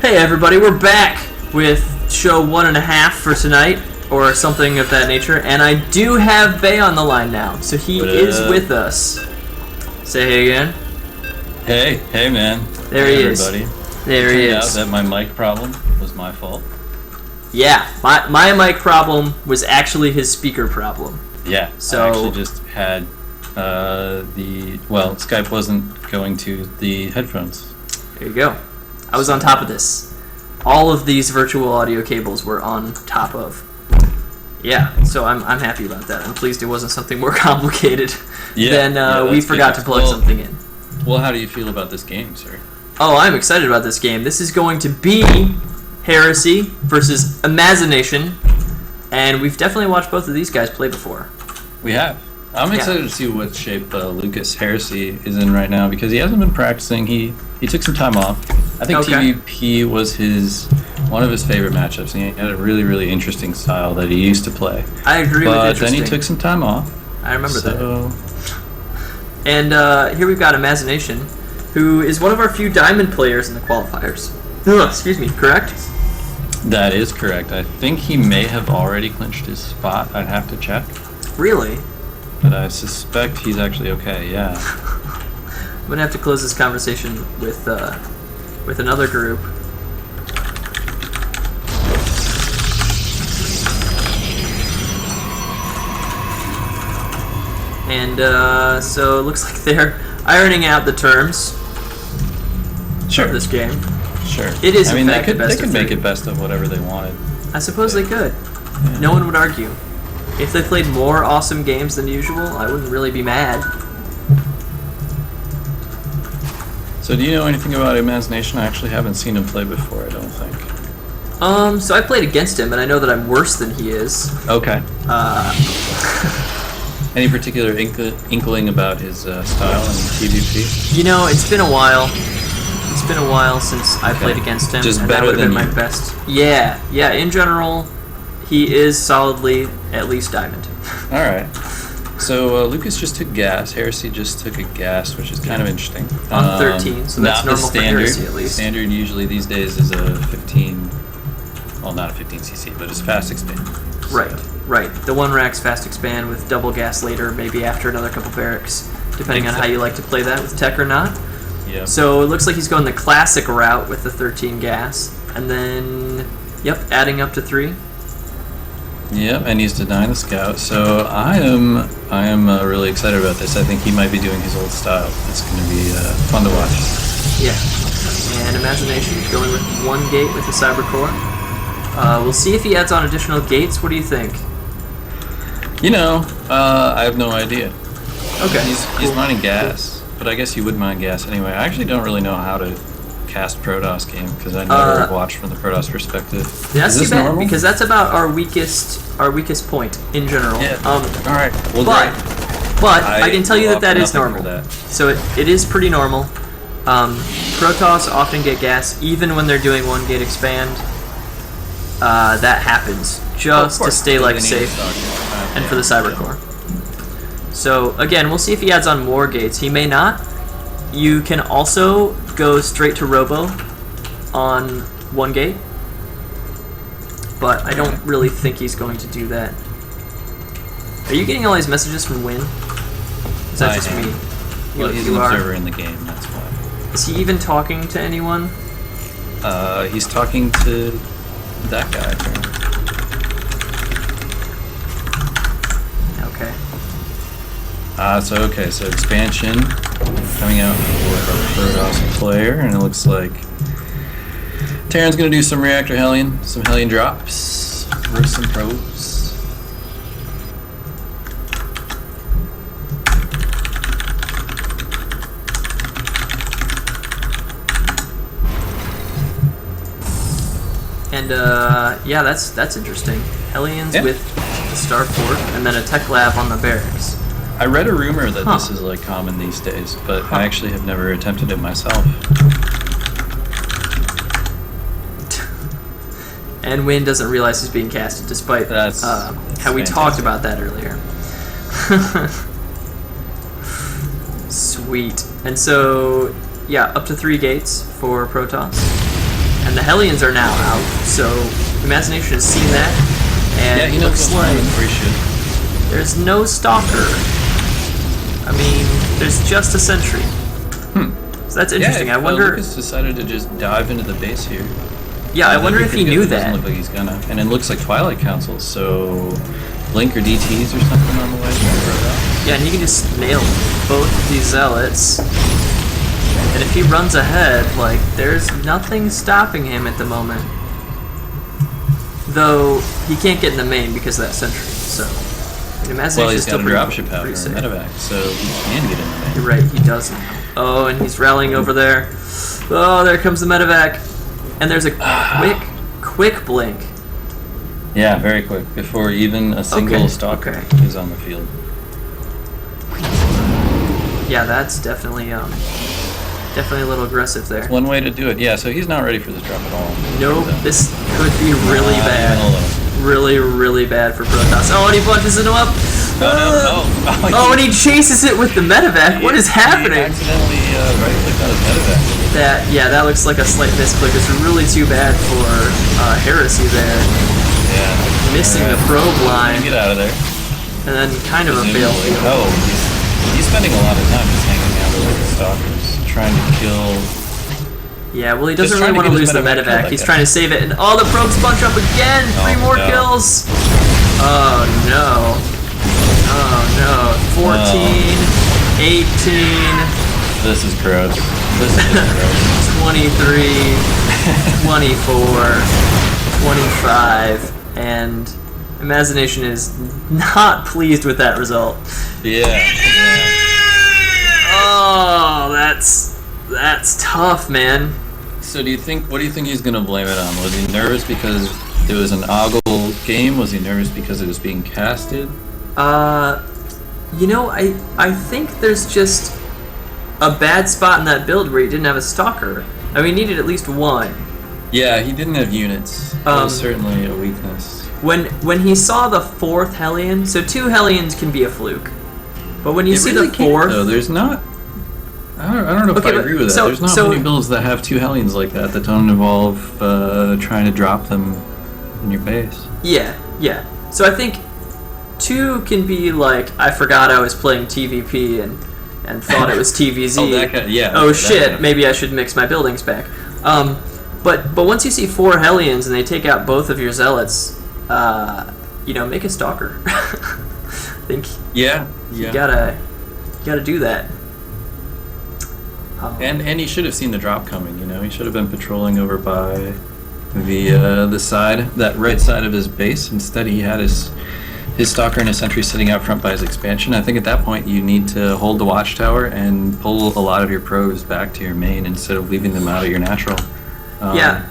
Hey everybody, we're back with show 1.5 for tonight, or something of that nature, and I do have Bay on the line now, so he is with us. Say hey again. Hey man. There he is. Everybody. There he is. Out that my mic problem was my fault. Yeah, my mic problem was actually his speaker problem. Yeah, so I actually just had Skype wasn't going to the headphones. There you go. I was on top of this. All of these virtual audio cables were on top of. Yeah, so I'm happy about that. I'm pleased it wasn't something more complicated than we forgot to plug something in. Well, how do you feel about this game, sir? Oh, I'm excited about this game. This is going to be Heresy versus Imagination, and we've definitely watched both of these guys play before. We have. I'm excited to see what shape Lucas Heresy is in right now because he hasn't been practicing. He took some time off. I think TVP was one of his favorite matchups, and he had a really, really interesting style that he used to play. I agree with interesting. But then he took some time off. I remember that. And here we've got Imagination, who is one of our few diamond players in the qualifiers. Excuse me, correct? That is correct. I think he may have already clinched his spot. I'd have to check. Really? But I suspect he's actually okay, yeah. I'm going to have to close this conversation with another group. And so it looks like they're ironing out the terms of this game. Sure. It is. I mean, they could make it best of whatever they wanted. I suppose they could. Yeah. No one would argue. If they played more awesome games than usual, I wouldn't really be mad. So do you know anything about Imagination? I actually haven't seen him play before, I don't think. So I played against him, and I know that I'm worse than he is. Okay. Any particular inkling about his style in TVP? You know, it's been a while. It's been a while since I played against him, Just and better that would have been than my best. Yeah. In general, he is solidly at least diamond. All right. So Lucas just took gas. Heresy just took a gas, which is kind of interesting. On 13, so that's normal standard, for Heresy at least. Standard usually these days is a 15. Well, not a 15cc, but it's fast expand. Right. The one rack's fast expand with double gas later, maybe after another couple barracks, depending on how you like to play that with tech or not. Yeah. So it looks like he's going the classic route with the 13 gas, and then, adding up to 3. Yep, and he's denying the scout. So I am really excited about this. I think he might be doing his old style. It's going to be fun to watch. Yeah. And Imagination going with 1 gate with the Cyber Core. We'll see if he adds on additional gates. What do you think? I have no idea. Okay. He's mining gas, but I guess you would mine gas anyway. I actually don't really know how to cast Protoss game because I never watched from the Protoss perspective. That's too bad normal? because that's about our weakest point in general. Yeah. All right. Well, but I can tell you that is normal. So it is pretty normal. Protoss often get gas even when they're doing 1 gate expand. That happens just to stay safe and for the Cyber Core. So again, we'll see if he adds on more gates. He may not. You can also go straight to Robo on 1 gate, but I don't really think he's going to do that. Are you getting all these messages from Win? Is that just me? Well, he's an observer in the game, that's why. Is he even talking to anyone? He's talking to that guy, apparently. Okay. So expansion coming out for a Protoss player, and it looks like Terran's gonna do some reactor Hellion, some Hellion drops, versus some probes. And that's interesting. Hellions with the Starport, and then a tech lab on the barracks. I read a rumor that this is common these days, but I actually have never attempted it myself. And Win doesn't realize he's being casted, despite how we talked about that earlier. Sweet. And so, yeah, up to 3 gates for Protoss. And the Hellions are now out, so Imagination has seen that, and yeah, he looks knows like where he should. there's no Stalker. I mean, there's just a Sentry. So that's interesting. Yeah, I wonder. Lucas decided to just dive into the base here. Yeah, I wonder if he knew that. Doesn't look like he's gonna. And it looks like Twilight Council, so Blink or DTs or something on the way. Yeah, and he can just nail both these Zealots. And if he runs ahead, like, there's nothing stopping him at the moment. Though, he can't get in the main because of that Sentry, so... Well, he's got a dropship power and medevac, so he can get in the main. You're right, he does now. Oh, and he's rallying over there. Oh, there comes the medevac. And there's a quick blink. Yeah, very quick. Before even a single Stalker is on the field. Yeah, that's definitely a little aggressive there. That's one way to do it. Yeah, so he's not ready for this drop at all. Nope, this could be really bad. Really bad for Protoss. Oh, and he punches into him up. Oh, and he chases it with the medevac. What is happening? He accidentally right-clicked on his medevac. That looks like a slight misclick. It's really too bad for Heresy there. Yeah. Missing the probe line. Get out of there. And then kind of a fail. Oh, he's spending a lot of time just hanging out with the Stalkers, trying to kill... Yeah, well, he doesn't really want to lose the medevac. He's trying to save it, and all the probes bunch up again! 3 more kills! Oh, no. Oh, no. 14, 18... This is gross. This is gross. 23, 24, 25, and Imagination is not pleased with that result. Yeah. Oh, that's tough, man. So what do you think he's going to blame it on? Was he nervous because it was an ogle game? Was he nervous because it was being casted? You know, I think there's just a bad spot in that build where he didn't have a Stalker. I mean, he needed at least one. Yeah, he didn't have units. That was certainly a weakness. When he saw the 4th Hellion, so 2 Hellions can be a fluke. But when you see the 4th... though, there's not... I don't know if I agree with that. There's not many builds that have 2 Hellions like that don't involve trying to drop them in your base. Yeah. So I think 2 can be like, I forgot I was playing TVP and thought it was TVZ. Oh shit, maybe I should mix my buildings back. But once you see 4 Hellions and they take out both of your Zealots, make a Stalker. I think you gotta do that. And he should have seen the drop coming. He should have been patrolling over by the side, that right side of his base. Instead, he had his Stalker and his Sentry sitting out front by his expansion. I think at that point you need to hold the watchtower and pull a lot of your probes back to your main instead of leaving them out of your natural.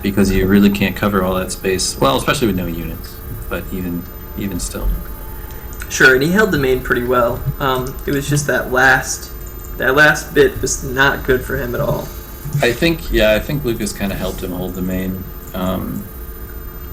Because you really can't cover all that space. Well, especially with no units, but even still. Sure, and he held the main pretty well. It was just that last bit was not good for him at all. I think Lucas kind of helped him hold the main,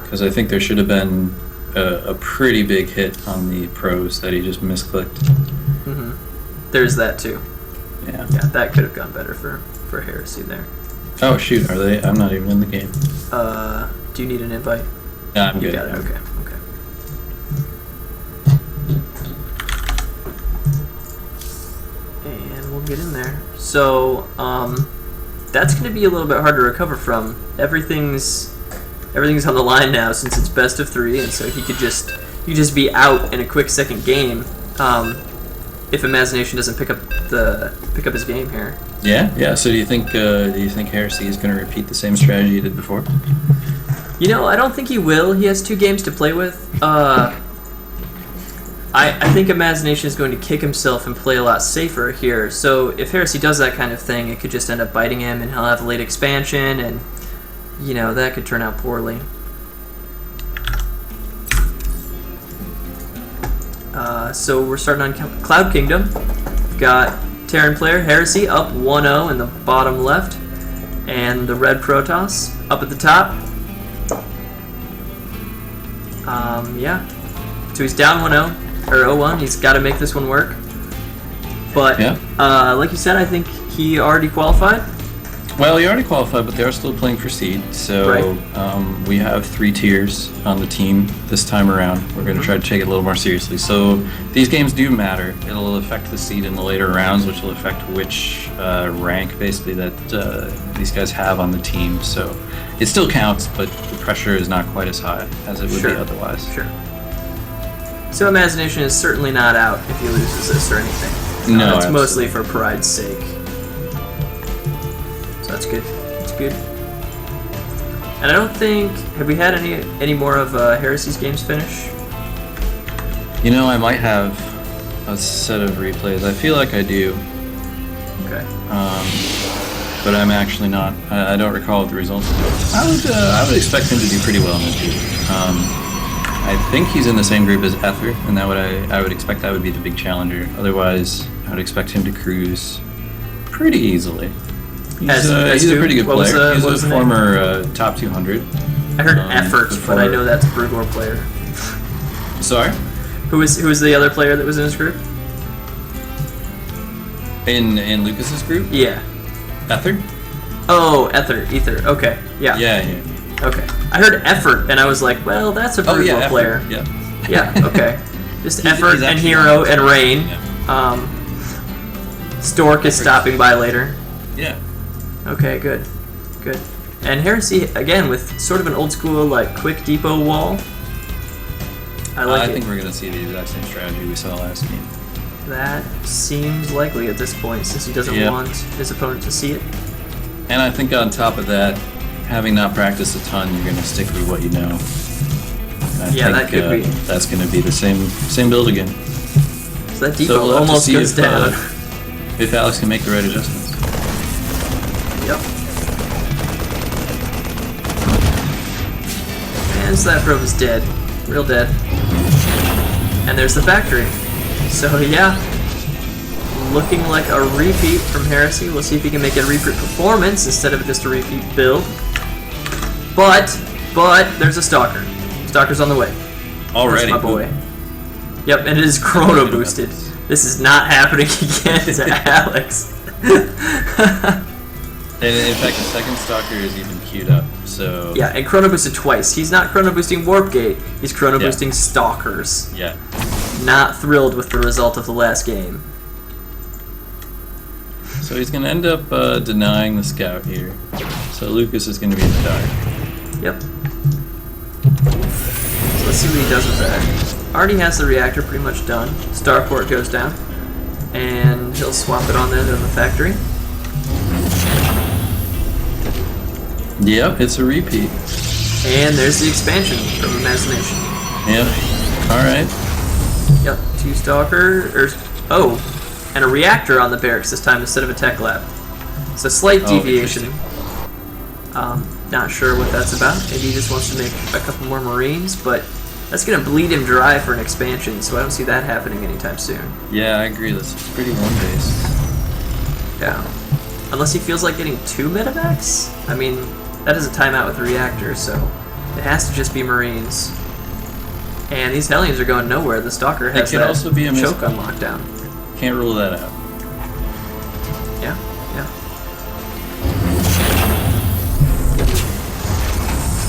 because I think there should have been a pretty big hit on the pros that he just misclicked. Mm-hmm. There's that too. Yeah, that could have gone better for Heresy there. Oh shoot, are they? I'm not even in the game. Do you need an invite? Yeah, I'm good. You got it. Okay. And we'll get in there. So that's going to be a little bit hard to recover from. Everything's on the line now since it's best of 3, and so you could just be out in a quick second game if Imagination doesn't pick up his game here. Yeah. So do you think Heresy is going to repeat the same strategy he did before? I don't think he will. He has 2 games to play with. I think Imagination is going to kick himself and play a lot safer here. So if Heresy does that kind of thing, it could just end up biting him, and he'll have late expansion, and that could turn out poorly. So we're starting on Cloud Kingdom. We've got Terran player Heresy up 1-0 in the bottom left, and the red Protoss up at the top. So he's down 1-0 or 0-1. He's got to make this one work. But like you said, I think he already qualified. Well, you already qualified, but they are still playing for seed. So Right. We have 3 tiers on the team this time around. We're going to try to take it a little more seriously. So these games do matter. It'll affect the seed in the later rounds, which will affect which rank basically that these guys have on the team. So it still counts, but the pressure is not quite as high as it would be otherwise. Sure. So Imagination is certainly not out if he loses this or anything. No, it's mostly for pride's sake. So that's good. That's good. And I don't think... Have we had any more of Heresy's games finish? You know, I might have a set of replays. I feel like I do. Okay. But I'm actually not. I don't recall what the results are. I would expect him to do pretty well in this group. I think he's in the same group as Ether, and I would expect that would be the big challenger. Otherwise, I would expect him to cruise pretty easily. He's a pretty good player. He's a former top 200. I heard Effort, but I know that's a Brugor player. Sorry? Who was the other player that was in his group? In Lucas's group? Yeah. Ether? Oh, Ether. Okay. Yeah. Yeah. Okay. I heard Effort, and I was like, well, that's a Brugor player. Yeah. Yeah, okay. Just Effort and Hero and Rain. Yeah. Stork is stopping by later. Yeah. Okay, good. And Heresy, again, with sort of an old school, like, quick depot wall. I think we're going to see the exact same strategy we saw last game. That seems likely at this point, since he doesn't want his opponent to see it. And I think on top of that, having not practiced a ton, you're going to stick with what you know. That could be. That's going to be the same build again. So that depot almost goes down. If Alex can make the right adjustments. Yep. And so that probe is dead. Real dead. And there's the factory. So yeah, looking like a repeat from Heresy. We'll see if he can make it a repeat performance instead of just a repeat build. But there's a Stalker. Stalker's on the way. Already. That's my boy. Yep, and it is chrono boosted. This is not happening again to Alex. And in fact, the second Stalker is even queued up, so... Yeah, and chrono boosted twice. He's not chrono boosting Warp Gate, he's chrono boosting Stalkers. Yeah. Not thrilled with the result of the last game. So he's going to end up denying the scout here. So Lucas is going to be in the dark. Yep. So let's see what he does with that. Already has the reactor pretty much done. Starport goes down. And he'll swap it on there to the factory. Yep, it's a repeat. And there's the expansion from Imagination. Yep. Alright. Yep, 2 Stalker, and a reactor on the barracks this time instead of a tech lab. It's a slight deviation. Not sure what that's about. Maybe he just wants to make a couple more Marines, but that's going to bleed him dry for an expansion, so I don't see that happening anytime soon. Yeah, I agree. This is pretty one-based. Yeah. Unless he feels like getting 2 medevacs? I mean, that is a timeout with the reactor, so it has to just be Marines. And these Hellions are going nowhere. The Stalker has that also be a choke on lockdown. Can't rule that out. Yeah.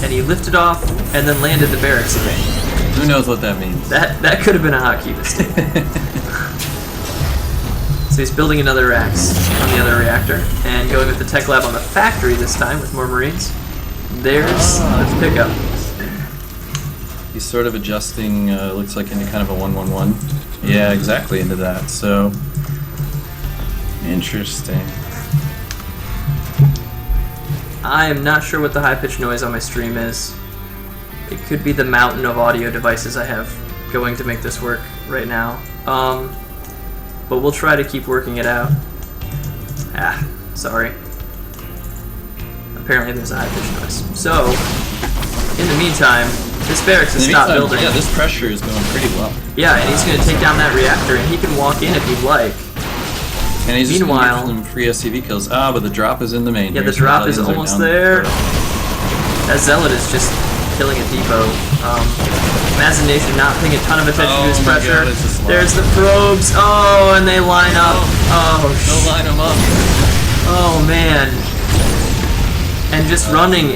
And he lifted off and then landed the barracks again. Who knows what that means? That could have been a hotkey mistake. So he's building another axe on the other reactor and going with the tech lab on the factory this time with more Marines. There's the pickup. He's sort of adjusting, looks like into kind of a 1-1-1. Yeah, exactly, into that. So, interesting. I am not sure what the high-pitched noise on my stream is. It could be the mountain of audio devices I have going to make this work right now. But we'll try to keep working it out. Sorry. Apparently there's a high-pitched noise. So, in the meantime, this barracks has stopped building. Yeah, this pressure is going pretty well. Yeah, and he's going to take down that reactor, and he can walk in if he'd like. And he's just going to get some free SCV kills. But the drop is in the main. Yeah, the drop is almost there. That Zealot is just killing a depot. Imagination not paying a ton of attention to his pressure. There's the probes. Oh, and they line up. Oh, they'll line them up. Oh, man. and just running